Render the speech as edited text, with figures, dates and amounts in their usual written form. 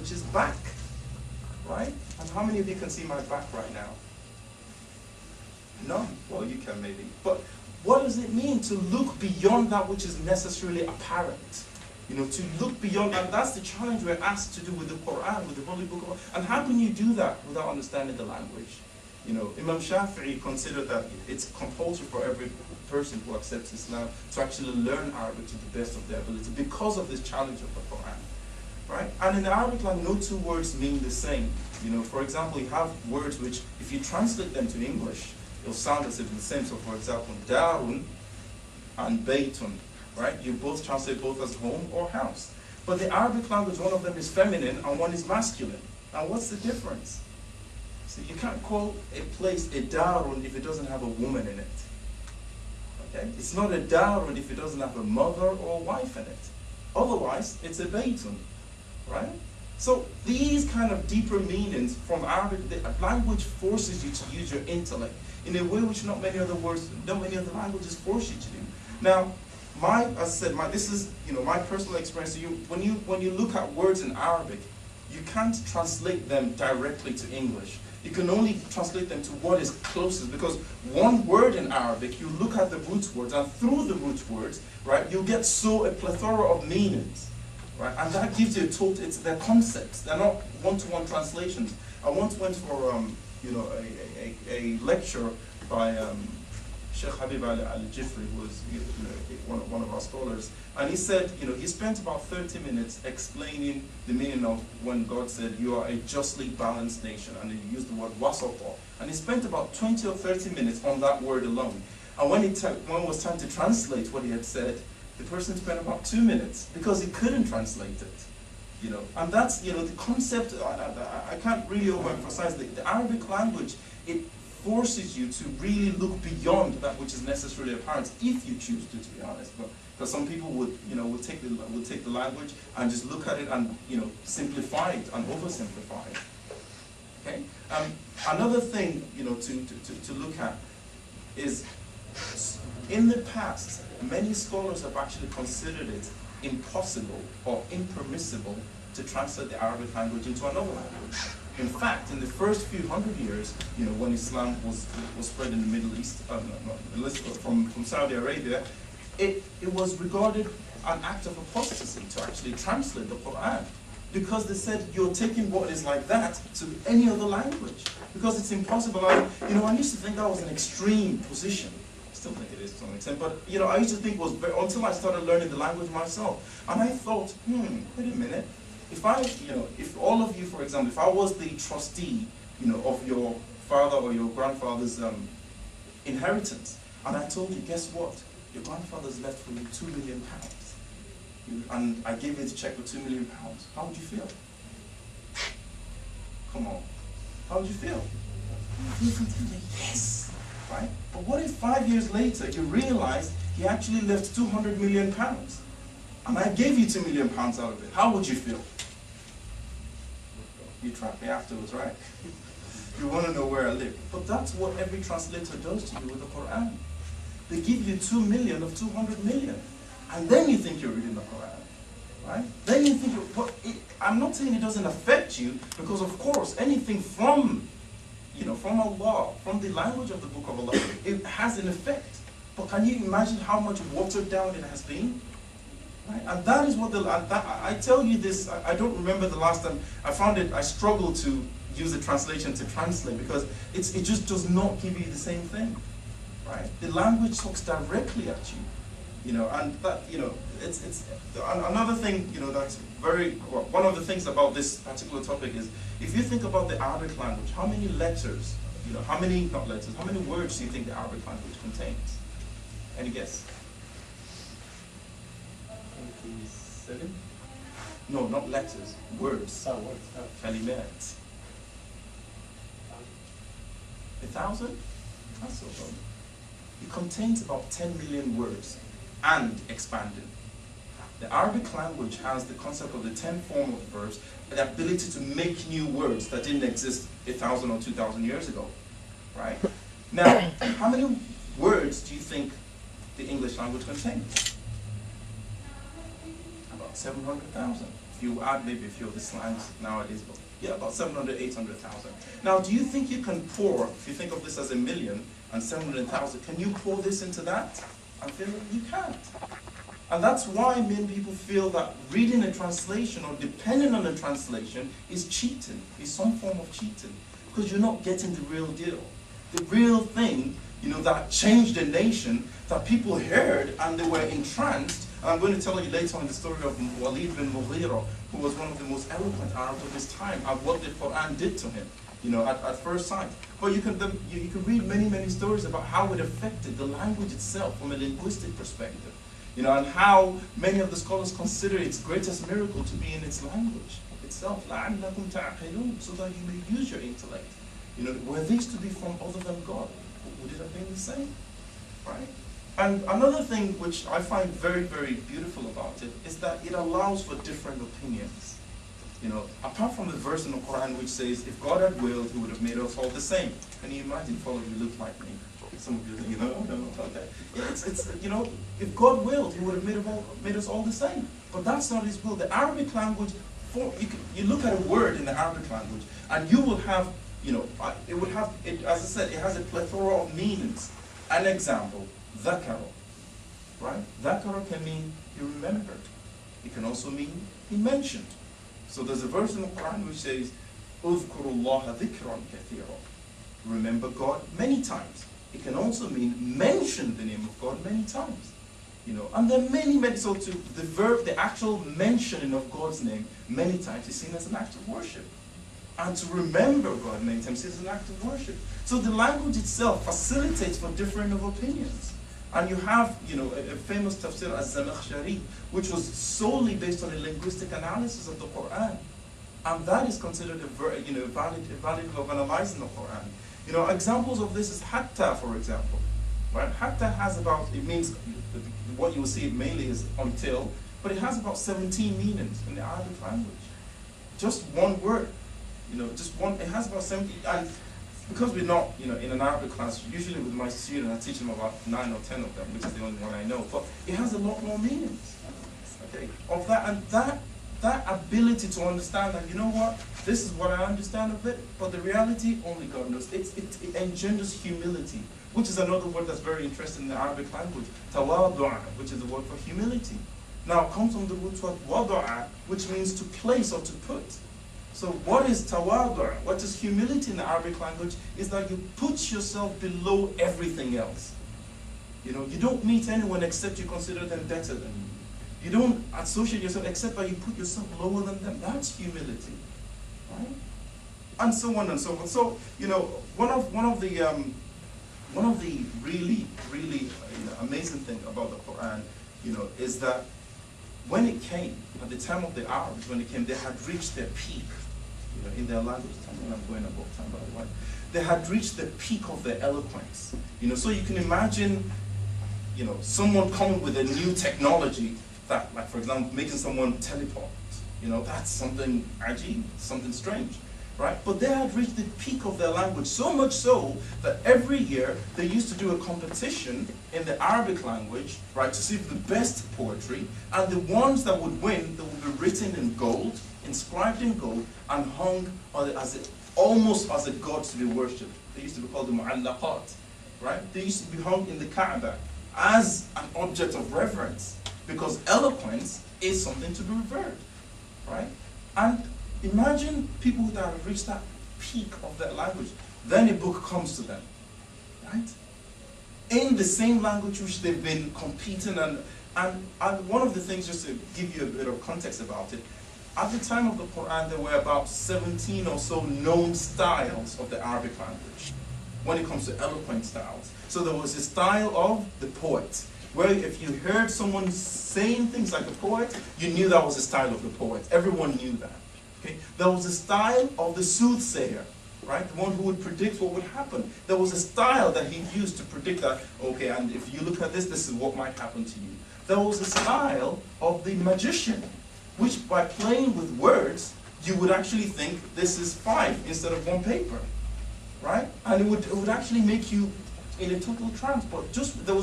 which is back, right? And how many of you can see my back right now? None. Well, you can maybe. But what does it mean to look beyond that which is necessarily apparent? You know, to look beyond, and that's the challenge we're asked to do with the Quran, with the Holy Book of, and how can you do that without understanding the language? You know, Imam Shafi'i considered that it's compulsory for every person who accepts Islam to actually learn Arabic to the best of their ability because of this challenge of the Quran, right? And in the Arabic language, no two words mean the same. You know, for example, you have words which, if you translate them to English, it'll sound as if it's the same. So, for example, darun and baytun, right? You both translate both as home or house. But the Arabic language, one of them is feminine and one is masculine. Now, what's the difference? So you can't call a place a darun if it doesn't have a woman in it. Okay? It's not a darun if it doesn't have a mother or a wife in it. Otherwise, it's a baytun, right? So these kind of deeper meanings from Arabic, the language forces you to use your intellect in a way which not many other languages force you to do. Now, as I said, this is, you know, my personal experience. When you look at words in Arabic, you can't translate them directly to English. You can only translate them to what is closest, because one word in Arabic, you look at the root words, and through the root words, right, you get a plethora of meanings, right, and that gives you they're concepts. They're not one-to-one translations. I once went for you know, a lecture by Sheikh Habib al-Jifri, who was, you know, one of our scholars, and he said, you know, he spent about 30 minutes explaining the meaning of when God said, "You are a justly balanced nation," and he used the word wasata, and he spent about 20 or 30 minutes on that word alone. And when it was time to translate what he had said, the person spent about 2 minutes because he couldn't translate it. You know, and that's, you know, the concept. I can't really overemphasize the Arabic language. It forces you to really look beyond that which is necessarily apparent, if you choose to be honest. But because some people would, you know, would take the language and just look at it and, you know, simplify it and oversimplify it. Okay. Another thing, you know, to look at is, in the past, many scholars have actually considered it impossible or impermissible to translate the Arabic language into another language. In fact, in the first few hundred years, you know, when Islam was spread in the Middle East, from Saudi Arabia, it was regarded an act of apostasy to actually translate the Quran, because they said you're taking what is like that to any other language, because it's impossible. I used to think that was an extreme position. I still think it is to some extent, but you know, I used to think until I started learning the language myself, and I thought, wait a minute. If all of you, for example, if I was the trustee, you know, of your father or your grandfather's inheritance, and I told you, guess what? Your grandfather's left for you £2 million, and I gave you the check for £2 million, how would you feel? Come on, how would you feel? You feel like, yes, right? But what if 5 years later you realize he actually left £200 million, and I gave you £2 million out of it? How would you feel? You trap me afterwards, right? You want to know where I live. But that's what every translator does to you with the Quran. They give you 2 million of 200 million. And then you think you're reading the Quran, right? Then you think, I'm not saying it doesn't affect you, because of course, anything from Allah, from the language of the Book of Allah, it has an effect. But can you imagine how much watered down it has been? Right? And that is what I tell you this, I don't remember the last time I struggled to use the translation to translate, because it just does not give you the same thing, right? The language talks directly at you, you know, and that, you know, it's another thing, you know, that's one of the things about this particular topic is, if you think about the Arabic language, how many letters, you know, how many words do you think the Arabic language contains? Any guess? 7? No, not letters, words. Oh, words. Oh. Kalimat. 1,000? That's so low. It contains about 10 million words and expanding. The Arabic language has the concept of the 10 form of verbs, the ability to make new words that didn't exist 1,000 or 2,000 years ago, right? Now, how many words do you think the English language contains? About 700,000. If you add maybe a few of the slangs nowadays, but yeah, about 700, 800,000. Now, do you think you can pour, if you think of this as a million and 700,000, can you pour this into that? I feel like you can't. And that's why many people feel that reading a translation or depending on a translation is cheating, is some form of cheating, because you're not getting the real deal. The real thing, that changed the nation, that people heard and they were entranced. And I'm going to tell you later on the story of Walid bin Mughira, who was one of the most eloquent Arabs of his time, and what the Quran did to him, at first sight. But you can read many, many stories about how it affected the language itself from a linguistic perspective. And how many of the scholars consider its greatest miracle to be in its language itself, لَعَلَّكُمْ تَعْقِلُونَ, so that you may use your intellect. Were these to be from other than God, would it have been the same? Right? And another thing which I find very, very beautiful about it is that it allows for different opinions. Apart from the verse in the Quran which says, if God had willed, he would have made us all the same. Can you imagine if all of you look like me? Some of you think, no, okay. If God willed, he would have made us all the same. But that's not his will. The Arabic language, you look at a word in the Arabic language, and you will have, as I said, it has a plethora of meanings. An example, ذَكَرَ, right? ذَكَرَ can mean he remembered. It can also mean he mentioned. So there's a verse in the Quran which says, اذْكُرُوا اللَّهَ ذِكْرًا كَثِيرًا. Remember God many times. It can also mean mention the name of God many times. And there are many, so the actual mentioning of God's name many times is seen as an act of worship. And to remember God many times is an act of worship. So the language itself facilitates for different of opinions. And you have, a famous tafsir as-Zamakhshari, which was solely based on a linguistic analysis of the Quran. And that is considered a valid way of analyzing the Quran. Examples of this is hatta, for example. Right? Hatta has it means, what you will see mainly is until, but it has about 17 meanings in the Arabic language. Just one word. It has about 17, and because we're not, in an Arabic class, usually with my students, I teach them about 9 or 10 of them, which is the only one I know, but it has a lot more meanings, okay, of that, and that ability to understand that, this is what I understand of it, but the reality, only God knows. It engenders humility, which is another word that's very interesting in the Arabic language, tawadu'a, which is the word for humility. Now, it comes from the root word wada'a, which means to place or to put. So what is tawadu'? What is humility in the Arabic language is that you put yourself below everything else. You don't meet anyone except you consider them better than you. You don't associate yourself except that you put yourself lower than them. That's humility, right? And so on and so forth. So one of the really amazing thing about the Quran, is that when it came at the time of the Arabs, they had reached their peak, in their language. I'm going above time, by the way. They had reached the peak of their eloquence. So you can imagine, someone coming with a new technology that, like for example, making someone teleport. That's something ajib, something strange, right? But they had reached the peak of their language, so much so that every year they used to do a competition in the Arabic language, right, to see the best poetry, and the ones that would win, they would be written in gold, inscribed in gold, and hung almost as a god to be worshipped. They used to be called the mu'allaqat, right? They used to be hung in the Kaaba as an object of reverence, because eloquence is something to be revered, right? And imagine people that have reached that peak of their language. Then a book comes to them, right? In the same language which they've been competing, and one of the things, just to give you a bit of context about it, at the time of the Quran, there were about 17 or so known styles of the Arabic language when it comes to eloquent styles. So there was a style of the poet, where if you heard someone saying things like a poet, you knew that was the style of the poet. Everyone knew that. Okay? There was a style of the soothsayer, right? The one who would predict what would happen. There was a style that he used to predict that, okay, and if you look at this, this is what might happen to you. There was a style of the magician, which by playing with words, you would actually think this is 5 instead of 1 paper, right? And it would actually make you in a total trance. But there was